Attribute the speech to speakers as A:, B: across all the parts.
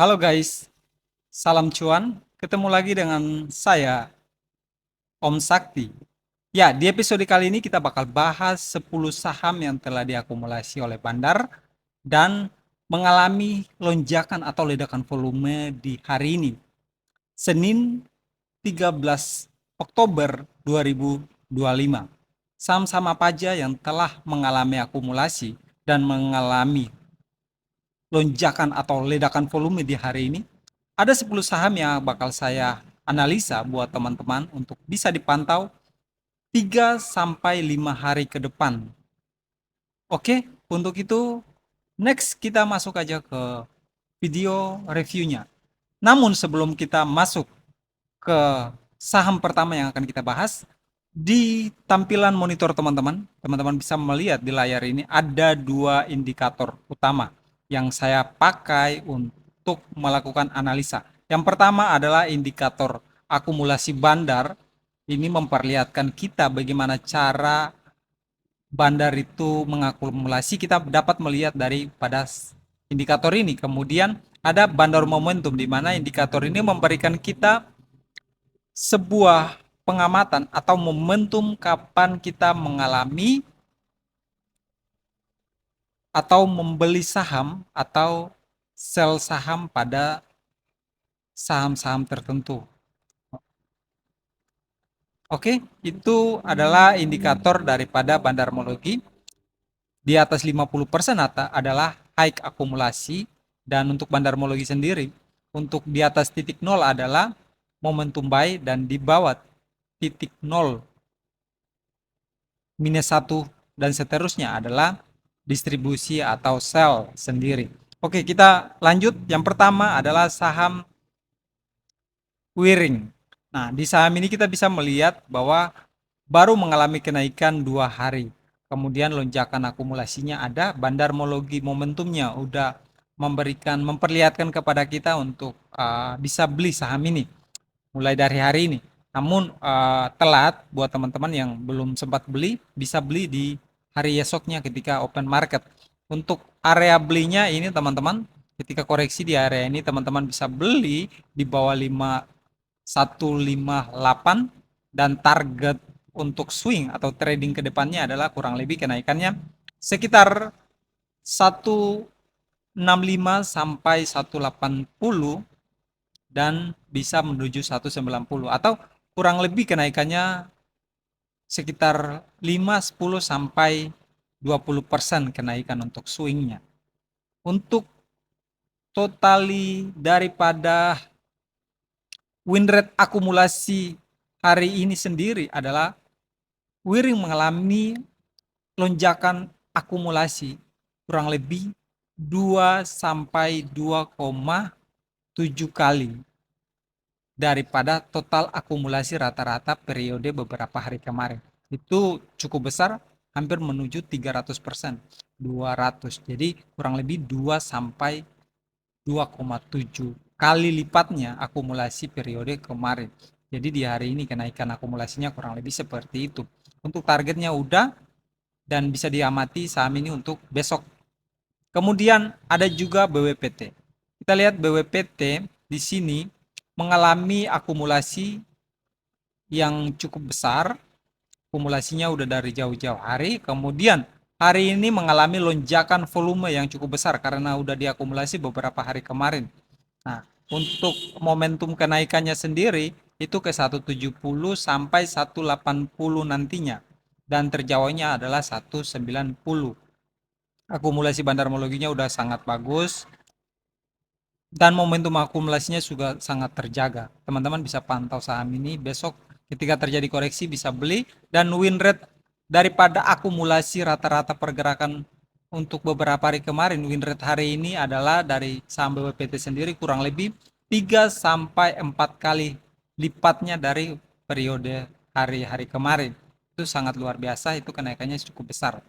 A: Halo guys, salam cuan. Ketemu lagi dengan saya, Om Sakti. Ya, di episode kali ini kita bakal bahas 10 saham yang telah diakumulasi oleh Bandar dan mengalami lonjakan atau ledakan volume di hari ini, Senin 13 Oktober 2025. Saham-saham apa aja yang telah mengalami akumulasi dan mengalami lonjakan atau ledakan volume di hari ini? Ada 10 saham yang bakal saya analisa buat teman-teman untuk bisa dipantau 3 sampai 5 hari ke depan. Oke, untuk itu next kita masuk aja ke video reviewnya. Namun sebelum kita masuk ke saham pertama yang akan kita bahas, di tampilan monitor teman-teman bisa melihat di layar ini ada dua indikator utama yang saya pakai untuk melakukan analisa. Yang pertama adalah indikator akumulasi bandar. Ini memperlihatkan kita bagaimana cara bandar itu mengakumulasi. Kita dapat melihat daripada indikator ini. Kemudian ada bandar momentum, di mana indikator ini memberikan kita sebuah pengamatan atau momentum kapan kita mengalami atau membeli saham atau sell saham pada saham-saham tertentu. Oke, itu adalah indikator daripada bandarmologi. Di atas 50% adalah high akumulasi, dan untuk bandarmologi sendiri, untuk di atas titik nol adalah momentum buy, dan di bawah titik nol minus 1 dan seterusnya adalah distribusi atau sell sendiri. Oke, kita lanjut. Yang pertama adalah saham Wiring. Nah, di saham ini kita bisa melihat bahwa baru mengalami kenaikan 2 hari. Kemudian lonjakan akumulasinya ada, bandarmologi momentumnya udah memperlihatkan kepada kita untuk bisa beli saham ini mulai dari hari ini. Namun telat buat teman-teman yang belum sempat beli, bisa beli di hari esoknya ketika open market. Untuk area belinya ini teman-teman, ketika koreksi di area ini teman-teman bisa beli di bawah 5158, dan target untuk swing atau trading ke depannya adalah kurang lebih kenaikannya sekitar 165 sampai 180, dan bisa menuju 190, atau kurang lebih kenaikannya sekitar 5, 10 sampai 20% kenaikan untuk swingnya. Untuk totali daripada win rate akumulasi hari ini sendiri adalah Wiring mengalami lonjakan akumulasi kurang lebih 2 sampai 2,7 kali daripada total akumulasi rata-rata periode beberapa hari kemarin. Itu cukup besar, hampir menuju 300%, 200. Jadi kurang lebih 2 sampai 2,7 kali lipatnya akumulasi periode kemarin. Jadi di hari ini kenaikan akumulasinya kurang lebih seperti itu. Untuk targetnya udah, dan bisa diamati saham ini untuk besok. Kemudian ada juga BWPT. Kita lihat BWPT di sini mengalami akumulasi yang cukup besar. Akumulasinya udah dari jauh-jauh hari. Kemudian hari ini mengalami lonjakan volume yang cukup besar karena udah diakumulasi beberapa hari kemarin. Nah, untuk momentum kenaikannya sendiri itu ke 170 sampai 180 nantinya, dan terjauhnya adalah 190. Akumulasi bandarmologinya udah sangat bagus, dan momentum akumulasinya juga sangat terjaga. Teman-teman bisa pantau saham ini besok ketika terjadi koreksi bisa beli, dan win rate daripada akumulasi rata-rata pergerakan untuk beberapa hari kemarin, win rate hari ini adalah dari saham BWPT sendiri kurang lebih 3 sampai 4 kali lipatnya dari periode hari-hari kemarin. Itu sangat luar biasa, itu kenaikannya cukup besar.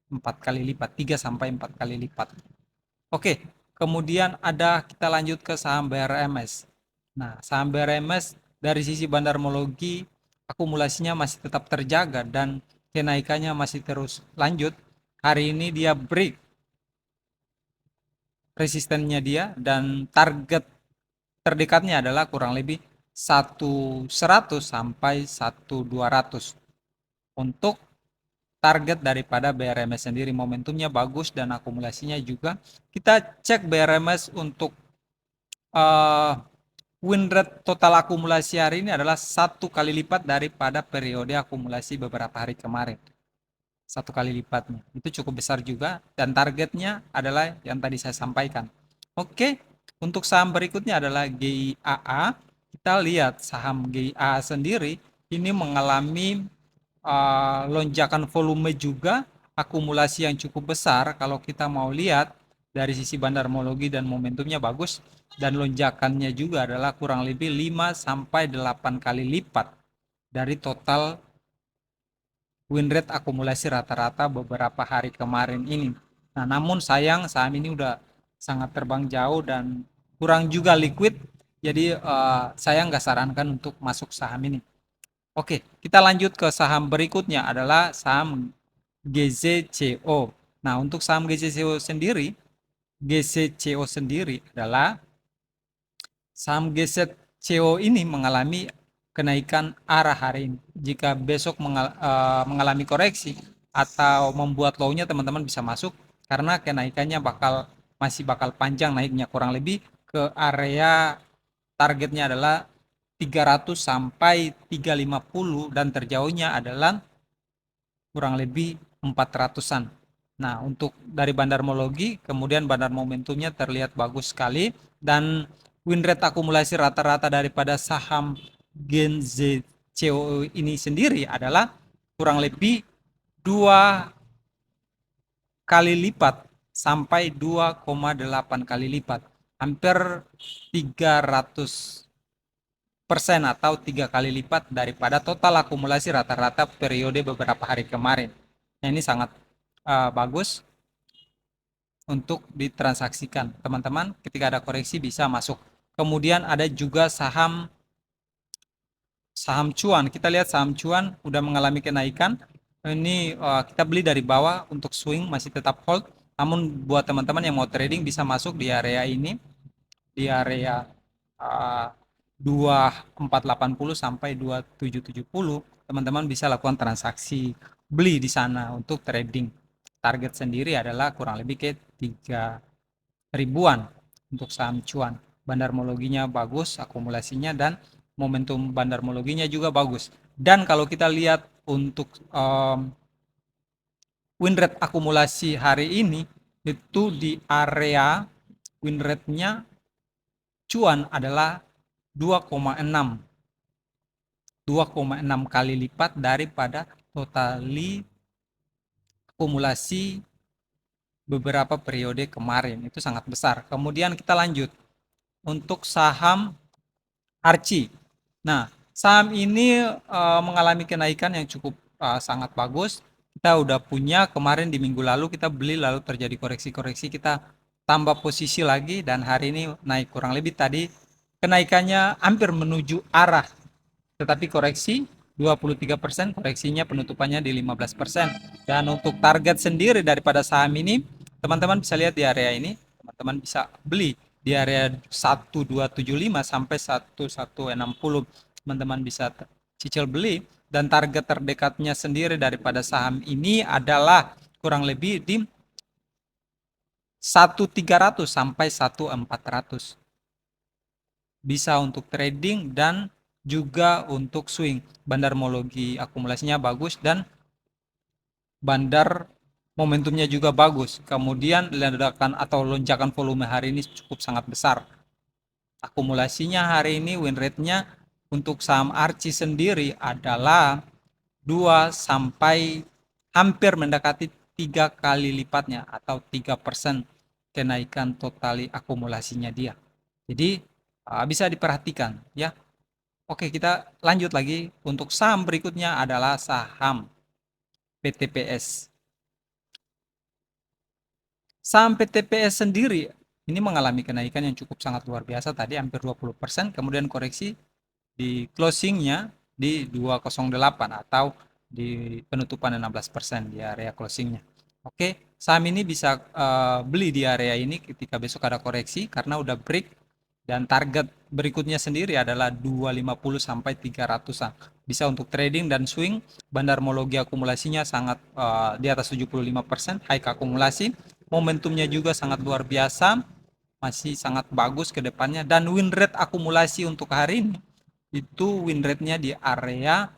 A: 4 kali lipat, 3 sampai 4 kali lipat. Oke, kemudian ada, kita lanjut ke saham BRMS. Nah, saham BRMS dari sisi bandarmologi akumulasinya masih tetap terjaga dan kenaikannya masih terus lanjut. Hari ini dia break resistennya dia, dan target terdekatnya adalah kurang lebih 1.100 sampai 1.200. Untuk target daripada BRMS sendiri, momentumnya bagus dan akumulasinya juga. Kita cek BRMS untuk win rate total akumulasi hari ini adalah 1 kali lipat daripada periode akumulasi beberapa hari kemarin. 1 kali lipatnya. Itu cukup besar juga, dan targetnya adalah yang tadi saya sampaikan. Oke, untuk saham berikutnya adalah GIAA. Kita lihat saham GIAA sendiri ini mengalami lonjakan volume juga, akumulasi yang cukup besar. Kalau kita mau lihat dari sisi bandarmologi dan momentumnya bagus, dan lonjakannya juga adalah kurang lebih 5 sampai 8 kali lipat dari total win rate akumulasi rata-rata beberapa hari kemarin ini. Nah, namun sayang saham ini udah sangat terbang jauh dan kurang juga liquid, jadi saya nggak sarankan untuk masuk saham ini. Oke, kita lanjut ke saham berikutnya adalah saham GZCO. Nah, untuk saham GZCO sendiri adalah saham GZCO ini mengalami kenaikan arah hari ini. Jika besok mengalami koreksi atau membuat low-nya, teman-teman bisa masuk karena kenaikannya masih bakal panjang naiknya, kurang lebih ke area targetnya adalah 300 sampai 350, dan terjauhnya adalah kurang lebih 400-an. Nah, untuk dari bandarmologi, kemudian bandar momentumnya terlihat bagus sekali, dan win rate akumulasi rata-rata daripada saham GenZCO ini sendiri adalah kurang lebih 2 kali lipat sampai 2,8 kali lipat, hampir 300% atau 3 kali lipat daripada total akumulasi rata-rata periode beberapa hari kemarin. Nah, ini sangat bagus untuk ditransaksikan. Teman-teman, ketika ada koreksi bisa masuk. Kemudian ada juga saham cuan. Kita lihat saham cuan udah mengalami kenaikan. Ini kita beli dari bawah, untuk swing masih tetap hold. Namun buat teman-teman yang mau trading bisa masuk di area ini, di area 2480 sampai 2770. Teman-teman bisa lakukan transaksi beli di sana untuk trading. Target sendiri adalah kurang lebih ke 3 ribuan untuk saham cuan. Bandarmologinya bagus, akumulasinya dan momentum bandarmologinya juga bagus. Dan kalau kita lihat untuk win rate akumulasi hari ini, itu di area win rate-nya cuan adalah 2,6 kali lipat daripada totali akumulasi beberapa periode kemarin. Itu sangat besar. Kemudian kita lanjut untuk saham Archie. Nah, saham ini mengalami kenaikan yang cukup sangat bagus. Kita udah punya kemarin di minggu lalu, kita beli lalu terjadi koreksi-koreksi, kita tambah posisi lagi, dan hari ini naik kurang lebih tadi kenaikannya hampir menuju arah, tetapi koreksi 23%, koreksinya penutupannya di 15%. Dan untuk target sendiri daripada saham ini, teman-teman bisa lihat di area ini, teman-teman bisa beli di area 1275 sampai 1160. Teman-teman bisa cicil beli, dan target terdekatnya sendiri daripada saham ini adalah kurang lebih di 1300 sampai 1400. Bisa untuk trading dan juga untuk swing. Bandarmologi akumulasinya bagus dan bandar momentumnya juga bagus. Kemudian ledakan atau lonjakan volume hari ini cukup sangat besar. Akumulasinya hari ini win rate-nya untuk saham Archie sendiri adalah 2 sampai hampir mendekati 3 kali lipatnya atau 3% kenaikan totali akumulasinya dia. Jadi bisa diperhatikan ya. Oke, kita lanjut lagi. Untuk saham berikutnya adalah saham PTPS. Saham PTPS sendiri ini mengalami kenaikan yang cukup sangat luar biasa tadi, hampir 20%, kemudian koreksi di closingnya di 208 atau di penutupan 16% di area closingnya. Oke, saham ini bisa beli di area ini ketika besok ada koreksi karena udah break, dan target berikutnya sendiri adalah 250 sampai 300-an. Bisa untuk trading dan swing. Bandarmologi akumulasinya sangat di atas 75%, high akumulasi. Momentumnya juga sangat luar biasa, masih sangat bagus ke depannya, dan win rate akumulasi untuk hari ini itu win rate-nya di area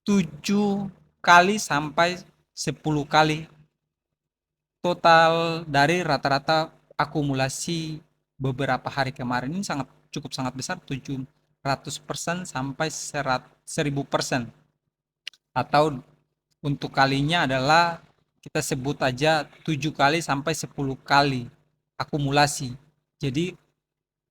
A: 7 kali sampai 10 kali total dari rata-rata akumulasi beberapa hari kemarin. Ini cukup sangat besar, 700% sampai 1000%, atau untuk kalinya adalah kita sebut aja 7 kali sampai 10 kali akumulasi. Jadi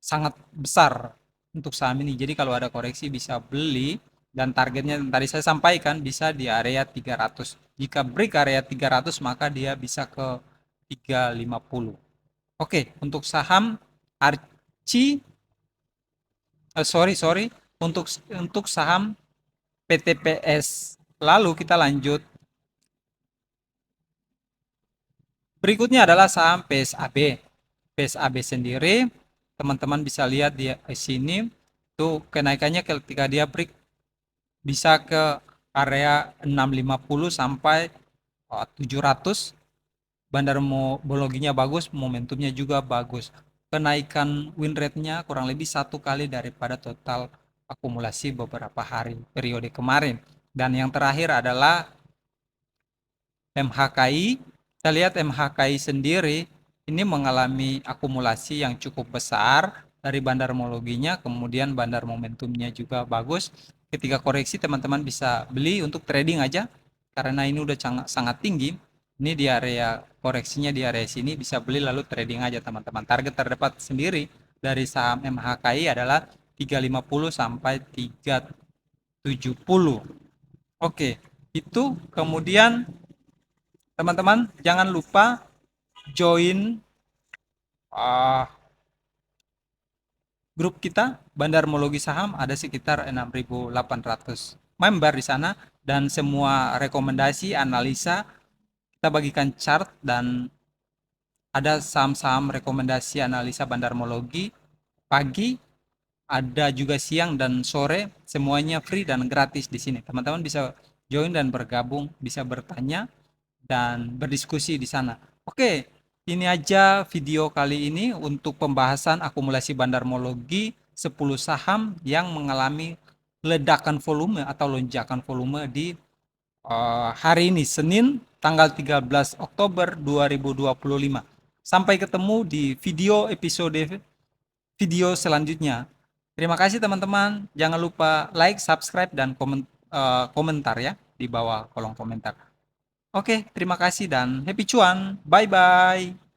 A: sangat besar untuk saham ini. Jadi kalau ada koreksi bisa beli, dan targetnya tadi saya sampaikan bisa di area 300. Jika break area 300 maka dia bisa ke 350. Oke, untuk saham Arci sorry, untuk saham PTPS. Lalu kita lanjut. Berikutnya adalah saham PSAB. PSAB sendiri, teman-teman bisa lihat di sini tuh kenaikannya ketika dia break bisa ke area 650 sampai 700. Bandarmologinya bagus, momentumnya juga bagus. Kenaikan win rate-nya kurang lebih 1 kali daripada total akumulasi beberapa hari periode kemarin. Dan yang terakhir adalah MHKI. Kita lihat MHKI sendiri ini mengalami akumulasi yang cukup besar dari bandarmologinya, kemudian bandar momentumnya juga bagus. Ketika koreksi teman-teman bisa beli untuk trading aja karena ini udah sangat tinggi. Ini di area koreksinya di area sini bisa beli lalu trading aja teman-teman. Target terdekat sendiri dari saham MHKI adalah 350 sampai 370. Oke, itu kemudian teman-teman jangan lupa join uh, grup kita Bandarmologi Saham. Ada sekitar 6.800 member di sana, dan semua rekomendasi analisa kita bagikan chart, dan ada saham-saham rekomendasi analisa bandarmologi pagi, ada juga siang dan sore, semuanya free dan gratis di sini. Teman-teman bisa join dan bergabung, bisa bertanya dan berdiskusi di sana. Oke, ini aja video kali ini untuk pembahasan akumulasi bandarmologi 10 saham yang mengalami ledakan volume atau lonjakan volume di hari ini, Senin tanggal 13 Oktober 2025. Sampai ketemu di video selanjutnya. Terima kasih teman-teman. Jangan lupa like, subscribe, dan komentar ya di bawah kolom komentar. Oke, terima kasih dan happy cuan. Bye-bye.